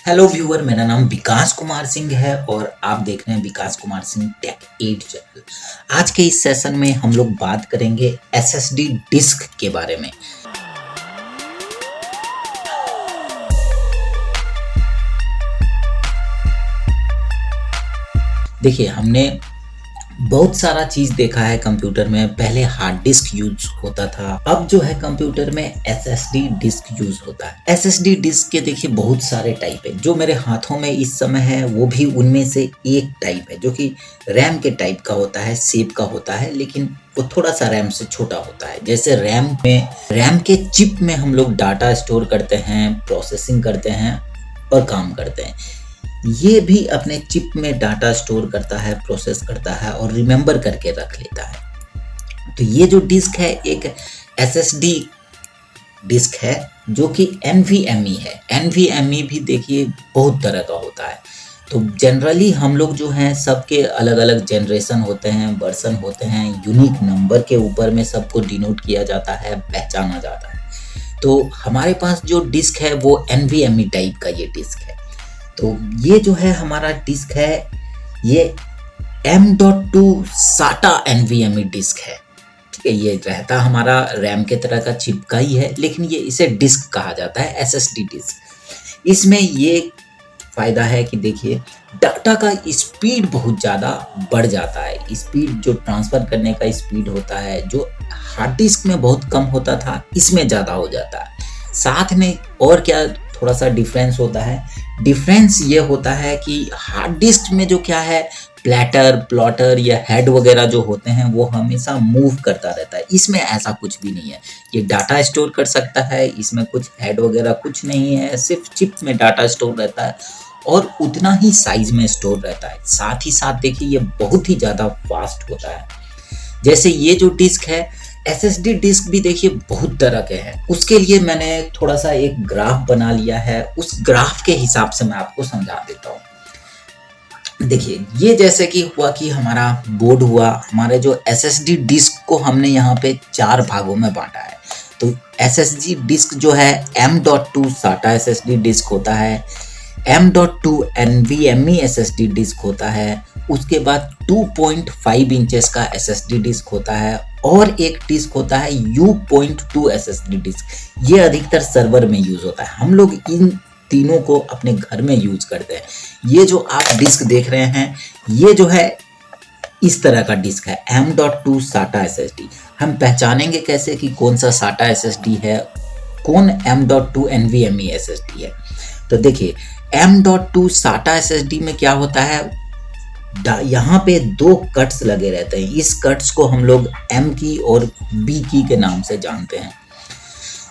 Hello viewer, मेरा नाम विकास कुमार सिंह है और आप देख रहे हैं विकास कुमार सिंह टेक 8 चैनल। आज के इस सेशन में हम लोग बात करेंगे एसएसडी डिस्क के बारे में। देखिए, हमने बहुत सारा चीज देखा है कंप्यूटर में। पहले हार्ड डिस्क यूज होता था, अब जो है कंप्यूटर में एसएसडी डिस्क यूज होता है। एसएसडी डिस्क के देखिए बहुत सारे टाइप है। जो मेरे हाथों में इस समय है वो भी उनमें से एक टाइप है, जो कि रैम के टाइप का होता है, शेप का होता है, लेकिन वो थोड़ा सा रैम से छोटा होता है। जैसे रैम के चिप में हम लोग डाटा स्टोर करते हैं, प्रोसेसिंग करते हैं और काम करते हैं। ये भी अपने चिप में डाटा स्टोर करता है, प्रोसेस करता है और रिमेंबर करके रख लेता है। तो ये जो डिस्क है एक एसएसडी डिस्क है, जो कि एनवीएमई है। एनवीएमई भी देखिए बहुत तरह का होता है। तो जनरली हम लोग जो हैं सबके अलग अलग जनरेशन होते हैं, वर्जन होते हैं, यूनिक नंबर के ऊपर में सबको डिनोट किया जाता है, पहचाना जाता है। तो हमारे पास जो डिस्क है वो एनवीएमई टाइप का ये डिस्क है। तो ये जो है हमारा डिस्क है, ये M.2 SATA NVMe डिस्क है। ठीक है, ये रहता हमारा रैम के तरह का चिपका ही है, लेकिन ये इसे डिस्क कहा जाता है, एसएसडी डिस्क। इसमें ये फायदा है कि देखिए डाटा का स्पीड बहुत ज़्यादा बढ़ जाता है। स्पीड जो ट्रांसफ़र करने का स्पीड होता है, जो हार्ड डिस्क में बहुत कम होता था, इसमें ज़्यादा हो जाता है। साथ में और क्या थोड़ा सा डिफरेंस होता है। डिफरेंस ये होता है कि हार्ड डिस्क में जो क्या है, प्लॉटर या हेड वगैरह जो होते हैं वो हमेशा मूव करता रहता है। इसमें ऐसा कुछ भी नहीं है। ये डाटा स्टोर कर सकता है, इसमें कुछ हेड वगैरह कुछ नहीं है, सिर्फ चिप में डाटा स्टोर रहता है और उतना ही साइज में स्टोर रहता है। साथ ही साथ देखिए ये बहुत ही ज़्यादा फास्ट होता है। जैसे ये जो डिस्क है, एसएसडी डिस्क भी देखिए बहुत तरह के हैं। उसके लिए मैंने थोड़ा सा एक ग्राफ बना लिया है, उस ग्राफ के हिसाब से मैं आपको समझा देता हूँ। देखिए ये जैसे कि हुआ कि हमारा बोर्ड हुआ, हमारे जो एसएसडी डिस्क को हमने यहाँ पे 4 भागों में बांटा है। तो एसएसडी डिस्क जो है M.2 SATA एसएसडी डिस्क होता है, M.2 NVMe एसएसडी डिस्क होता है, उसके बाद 2.5 इंचेस का एसएसडी डिस्क होता है और एक डिस्क होता है U.2 एसएसडी डिस्क। ये अधिकतर सर्वर में यूज होता है। हम लोग इन तीनों को अपने घर में यूज करते हैं। ये जो आप डिस्क देख रहे हैं, ये जो है इस तरह का डिस्क है, M.2 SATA एसएसडी। हम पहचानेंगे कैसे कि कौन सा SATA एसएसडी है, कौन M.2 NVMe एसएसडी है। तो देखिए M.2 SATA एसएसडी में क्या होता है, यहाँ पे 2 कट्स लगे रहते हैं। इस कट्स को हम लोग M की और B की के नाम से जानते हैं।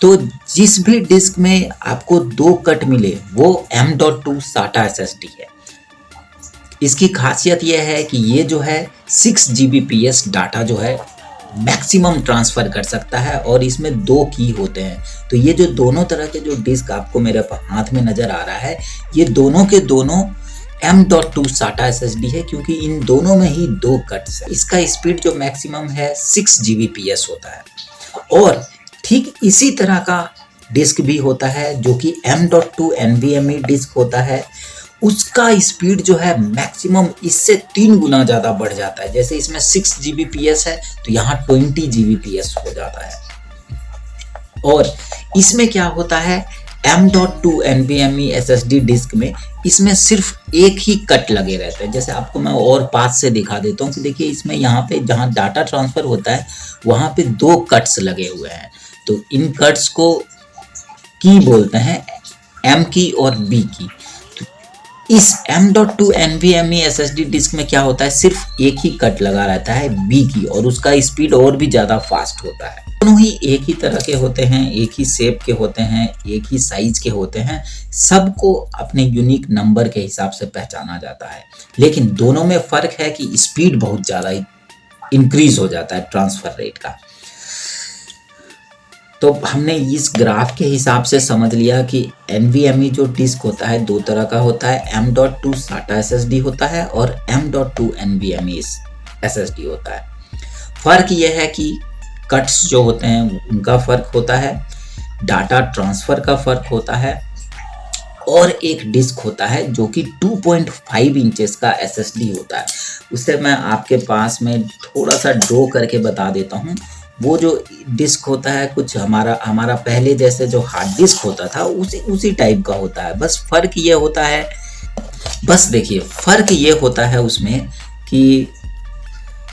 तो जिस भी डिस्क में आपको 2 कट मिले वो M.2 SATA SSD है। इसकी खासियत यह है कि ये जो है 6 Gbps डाटा जो है मैक्सिमम ट्रांसफ़र कर सकता है और इसमें 2 की होते हैं। तो ये जो दोनों तरह के जो डिस्क आपको मेरे हाथ में नज़र आ रहा है, ये दोनों के दोनों M.2 SATA SSD है, क्योंकि इन दोनों में ही 2 कट्स है। इसका स्पीड जो मैक्सिमम है 6 Gbps होता है। और ठीक इसी तरह का डिस्क भी होता है जो कि M.2 NVMe डिस्क होता है। उसका स्पीड जो है मैक्सिमम इससे 3 गुना ज़्यादा बढ़ जाता है। जैसे इसमें 6 Gbps है तो यहाँ 20 Gbps हो जाता है। और इसमें क्या होता है, M.2 NVMe SSD डिस्क में इसमें सिर्फ एक ही कट लगे रहते हैं। जैसे आपको मैं और पास से दिखा देता हूँ कि देखिए इसमें यहाँ पे जहाँ डाटा ट्रांसफ़र होता है वहाँ पे 2 कट्स लगे हुए हैं। तो इन कट्स को की बोलते हैं, M की और B की। तो इस M.2 NVMe SSD डिस्क में क्या होता है, सिर्फ एक ही कट लगा रहता है B की, और उसका स्पीड और भी ज़्यादा फास्ट होता है। दोनों ही एक ही तरह के होते हैं, एक ही शेप के होते हैं, एक ही साइज के होते हैं। सबको अपने यूनिक नंबर के हिसाब से पहचाना जाता है, लेकिन दोनों में फ़र्क है कि स्पीड बहुत ज़्यादा इंक्रीज हो जाता है ट्रांसफ़र रेट का। तो हमने इस ग्राफ के हिसाब से समझ लिया कि NVMe जो डिस्क होता है 2 तरह का होता है, M.2 SATA SSD होता है और M.2 NVMe SSD होता है। फ़र्क यह है कि कट्स जो होते हैं उनका फ़र्क होता है, डाटा ट्रांसफ़र का फ़र्क होता है और एक डिस्क होता है जो कि 2.5 इंचेस का SSD होता है। उसे मैं आपके पास में थोड़ा सा ड्रॉ करके बता देता हूँ। वो जो डिस्क होता है कुछ हमारा पहले जैसे जो हार्ड डिस्क होता था उसी टाइप का होता है। बस फर्क ये होता है, बस देखिए फर्क ये होता है उसमें कि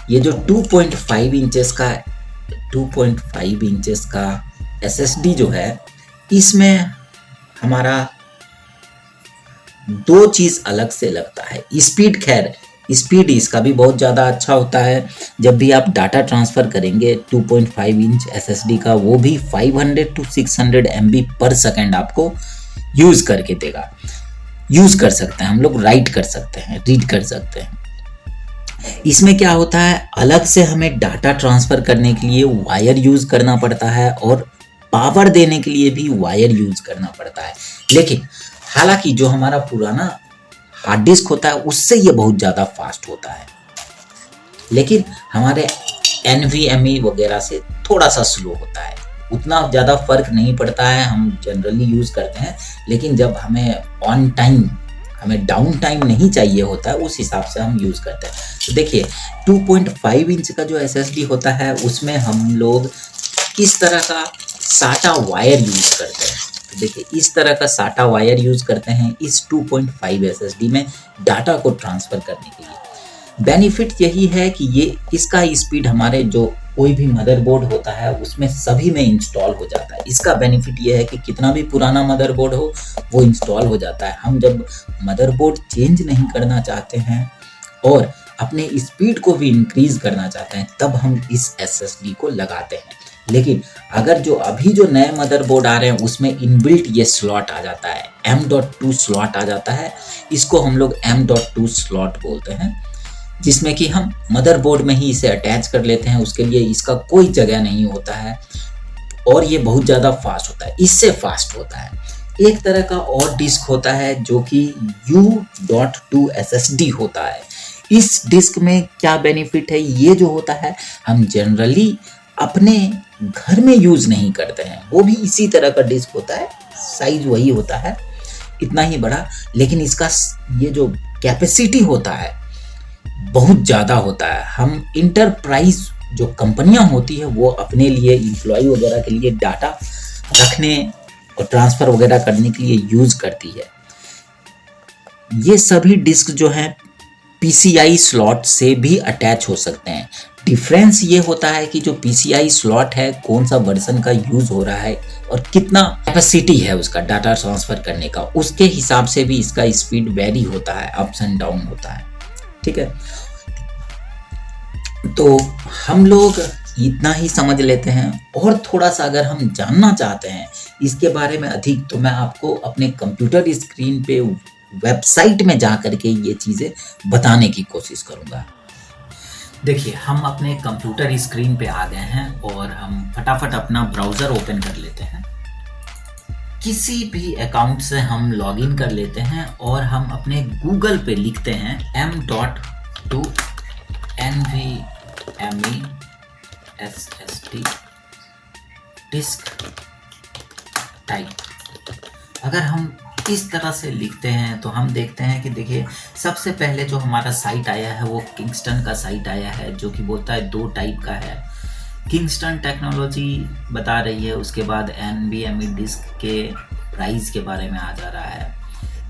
ये जो 2.5 इंचेस का SSD जो है, इसमें हमारा दो चीज अलग से लगता है। स्पीड, खैर स्पीड इसका भी बहुत ज़्यादा अच्छा होता है। जब भी आप डाटा ट्रांसफ़र करेंगे 2.5 इंच SSD का, वो भी 500 to 600 MB पर सेकेंड आपको यूज़ करके देगा। यूज़ कर सकते हैं हम लोग, राइट कर सकते हैं, रीड कर सकते हैं। इसमें क्या होता है, अलग से हमें डाटा ट्रांसफ़र करने के लिए वायर यूज़ करना पड़ता है और पावर देने के लिए भी वायर यूज़ करना पड़ता है। लेकिन हालांकि जो हमारा पुराना हार्ड डिस्क होता है उससे ये बहुत ज़्यादा फास्ट होता है, लेकिन हमारे NVMe वगैरह से थोड़ा सा स्लो होता है। उतना ज़्यादा फर्क नहीं पड़ता है, हम जनरली यूज़ करते हैं। लेकिन जब हमें ऑन टाइम, हमें डाउन टाइम नहीं चाहिए होता है, उस हिसाब से हम यूज़ करते हैं। तो देखिए 2.5 इंच का जो SSD होता है उसमें हम लोग इस तरह का साटा वायर यूज़ करते हैं। तो देखिए इस तरह का साटा वायर यूज़ करते हैं इस 2.5 SSD में डाटा को ट्रांसफ़र करने के लिए। बेनिफिट यही है कि ये इसका स्पीड हमारे जो कोई भी मदरबोर्ड होता है उसमें सभी में इंस्टॉल हो जाता है। इसका बेनिफिट ये है कि कितना भी पुराना मदरबोर्ड हो वो इंस्टॉल हो जाता है। हम जब मदरबोर्ड चेंज नहीं करना चाहते हैं और अपने स्पीड को भी इंक्रीज़ करना चाहते हैं तब हम इस SSD को लगाते हैं। लेकिन अगर जो अभी जो नए मदरबोर्ड आ रहे हैं उसमें इनबिल्ट ये स्लॉट आ जाता है, M.2 स्लॉट आ जाता है। इसको हम लोग M.2 स्लॉट बोलते हैं, जिसमें कि हम मदरबोर्ड में ही इसे अटैच कर लेते हैं। उसके लिए इसका कोई जगह नहीं होता है और ये बहुत ज़्यादा फास्ट होता है, इससे फास्ट होता है। एक तरह का और डिस्क होता है जो कि U.2 SSD होता है। इस डिस्क में क्या बेनिफिट है, ये जो होता है हम जनरली अपने घर में यूज़ नहीं करते हैं। वो भी इसी तरह का डिस्क होता है, साइज वही होता है, इतना ही बड़ा, लेकिन इसका ये जो कैपेसिटी होता है बहुत ज़्यादा होता है। हम इंटरप्राइज जो कंपनियां होती है वो अपने लिए एम्प्लॉय वगैरह के लिए डाटा रखने और ट्रांसफ़र वगैरह करने के लिए यूज़ करती है। ये सभी डिस्क जो हैं PCI स्लॉट से भी अटैच हो सकते हैं। डिफरेंस ये होता है कि जो PCI स्लॉट है कौन सा वर्जन का यूज़ हो रहा है और कितना कैपेसिटी है उसका डाटा ट्रांसफ़र करने का, उसके हिसाब से भी इसका स्पीड वेरी होता है, अप्स एंड डाउन होता है। ठीक है, तो हम लोग इतना ही समझ लेते हैं। और थोड़ा सा अगर हम जानना चाहते हैं इसके बारे में अधिक तो मैं आपको अपने कंप्यूटर स्क्रीन पे वेबसाइट में जा करके ये चीज़ें बताने की कोशिश करूँगा। देखिए हम अपने कंप्यूटर स्क्रीन पे आ गए हैं और हम फटाफट अपना ब्राउज़र ओपन कर लेते हैं। किसी भी अकाउंट से हम लॉगिन कर लेते हैं और हम अपने गूगल पे लिखते हैं M.2 NVMe SSD disc type. अगर हम इस तरह से लिखते हैं तो हम देखते हैं कि देखिए सबसे पहले जो हमारा साइट आया है वो किंगस्टन का साइट आया है, जो कि बोलता है दो टाइप का है। किंगस्टन टेक्नोलॉजी बता रही है, उसके बाद NVMe डिस्क के प्राइस के बारे में आ जा रहा है।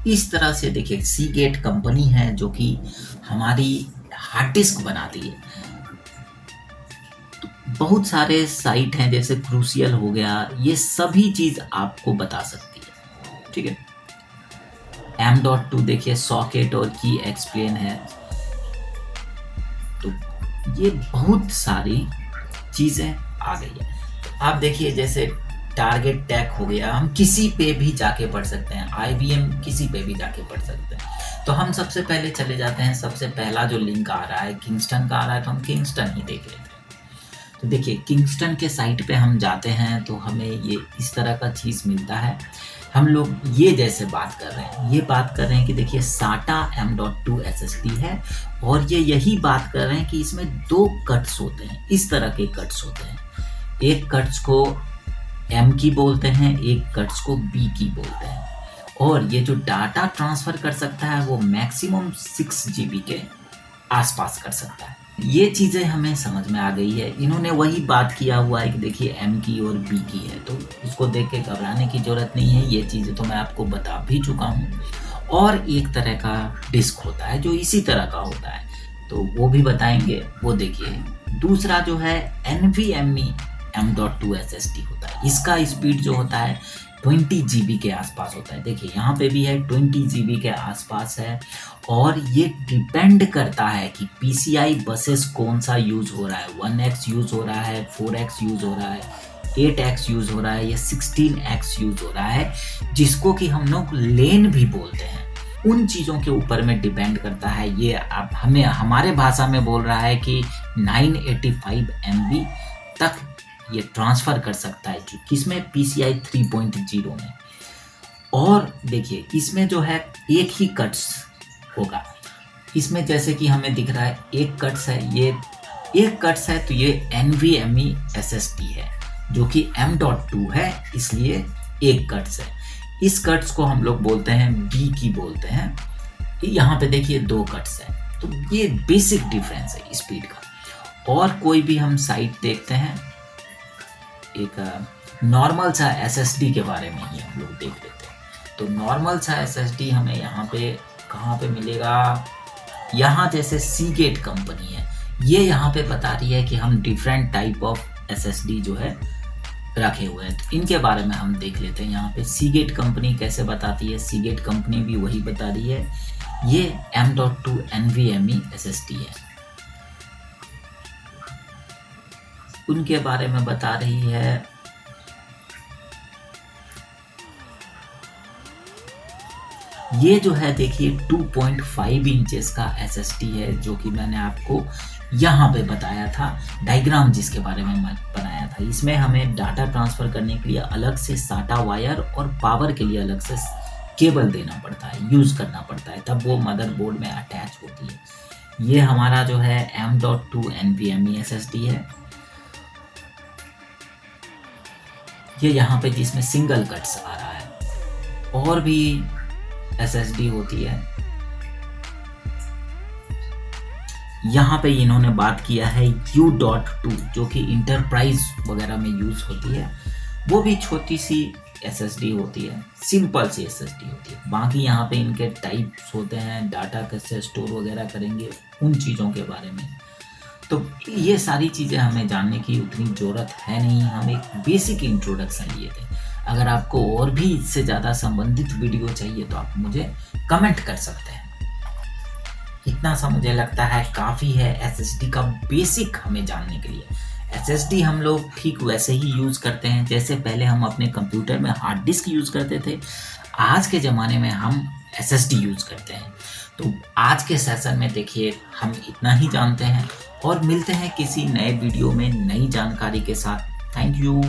इस तरह से देखिए सीगेट कंपनी है जो कि हमारी हार्ड डिस्क बनाती है। तो बहुत सारे साइट हैं जैसे क्रूसियल हो गया, ये सभी चीज़ आपको बता सकती है। ठीक है, M.2 देखिए सॉकेट और की एक्सप्लेन है। तो ये बहुत सारी चीज़ें आ गई है। आप देखिए जैसे टारगेट टैग हो गया, हम किसी पे भी जाके पढ़ सकते हैं, IBM किसी पे भी जाके पढ़ सकते हैं। तो हम सबसे पहले चले जाते हैं, सबसे पहला जो लिंक आ रहा है किंगस्टन का आ रहा है तो हम किंगस्टन ही देख लेते हैं। तो देखिए किंगस्टन के साइट पे हम जाते हैं तो हमें ये इस तरह का चीज़ मिलता है। हम लोग ये जैसे बात कर रहे हैं, ये बात कर रहे हैं कि देखिए साटा M.2 SSD है और ये यही बात कर रहे हैं कि इसमें दो कट्स होते हैं, इस तरह के कट्स होते हैं। एक कट्स को M की बोलते हैं, एक कट्स को B की बोलते हैं। और ये जो डाटा ट्रांसफ़र कर सकता है वो मैक्सिमम 6 जीबी के आसपास कर सकता है। ये चीज़ें हमें समझ में आ गई है। इन्होंने वही बात किया हुआ है कि देखिए एम की और बी की है, तो इसको देख के घबराने की ज़रूरत नहीं है। ये चीज़ें तो मैं आपको बता भी चुका हूँ। और एक तरह का डिस्क होता है जो इसी तरह का होता है, तो वो भी बताएंगे, वो देखिए। दूसरा जो है NVMe M.2 SSD होता है। इसका स्पीड जो होता है 20 जीबी के आसपास होता है। देखिए यहाँ पे भी है 20 जीबी के आसपास है। और ये डिपेंड करता है कि PCI बसेस कौन सा यूज़ हो रहा है, 1x यूज़ हो रहा है, 4x यूज़ हो रहा है, 8x यूज़ हो रहा है या 16x यूज़ हो रहा है, जिसको कि हम लोग लेन भी बोलते हैं। उन चीज़ों के ऊपर में डिपेंड करता है। ये आप हमें हमारे भाषा में बोल रहा है कि 985 MB तक ये ट्रांसफ़र कर सकता है, किसमें PCI 3.0 में। और देखिए इसमें जो है एक ही कट्स होगा। इसमें जैसे कि हमें दिख रहा है एक कट्स है, ये एक कट्स है, तो ये NVMe SSD है जो कि M.2 है, इसलिए एक कट्स है। इस कट्स को हम लोग बोलते हैं B की बोलते हैं। यहाँ पे देखिए 2 कट्स है, तो ये बेसिक डिफरेंस है स्पीड का। और कोई भी हम साइट देखते हैं, एक नॉर्मल सा SSD के बारे में ही हम लोग देख लेते हैं। तो नॉर्मल सा SSD हमें यहाँ पे कहाँ पे मिलेगा, यहाँ जैसे सीगेट कंपनी है, ये यहाँ पे बता रही है कि हम डिफरेंट टाइप ऑफ SSD जो है रखे हुए हैं। तो इनके बारे में हम देख लेते हैं। यहाँ पे सीगेट कंपनी कैसे बताती है, सीगेट कंपनी भी वही बता रही है, ये M.2 NVMe SSD है। उनके बारे में बता रही है। ये जो है देखिए 2.5 इंचेस का SSD है, जो कि मैंने आपको यहाँ पे बताया था, डायग्राम जिसके बारे में मैं बनाया था। इसमें हमें डाटा ट्रांसफ़र करने के लिए अलग से SATA वायर और पावर के लिए अलग से केबल देना पड़ता है, यूज़ करना पड़ता है, तब वो मदरबोर्ड में अटैच होती है। ये हमारा जो है M.2 NVMe SSD है। ये यहाँ पे जिसमें सिंगल कट्स आ रहा है। और भी SSD होती है। यहाँ पे इन्होंने बात किया है U.2 जो कि इंटरप्राइज वगैरह में यूज़ होती है। वो भी छोटी सी SSD होती है, सिंपल सी SSD होती है। बाकी यहाँ पे इनके टाइप्स होते हैं, डाटा कैसे स्टोर वगैरह करेंगे, उन चीज़ों के बारे में। तो ये सारी चीज़ें हमें जानने की उतनी ज़रूरत है नहीं, हम एक बेसिक इंट्रोडक्शन लिए थे। अगर आपको और भी इससे ज़्यादा संबंधित वीडियो चाहिए तो आप मुझे कमेंट कर सकते हैं। इतना सा मुझे लगता है काफ़ी है SSD का बेसिक हमें जानने के लिए। SSD हम लोग ठीक वैसे ही यूज़ करते हैं जैसे पहले हम अपने कंप्यूटर में हार्ड डिस्क यूज़ करते थे। आज के ज़माने में हम SSD यूज़ करते हैं। तो आज के सेशन में देखिए हम इतना ही जानते हैं और मिलते हैं किसी नए वीडियो में नई जानकारी के साथ। Thank you.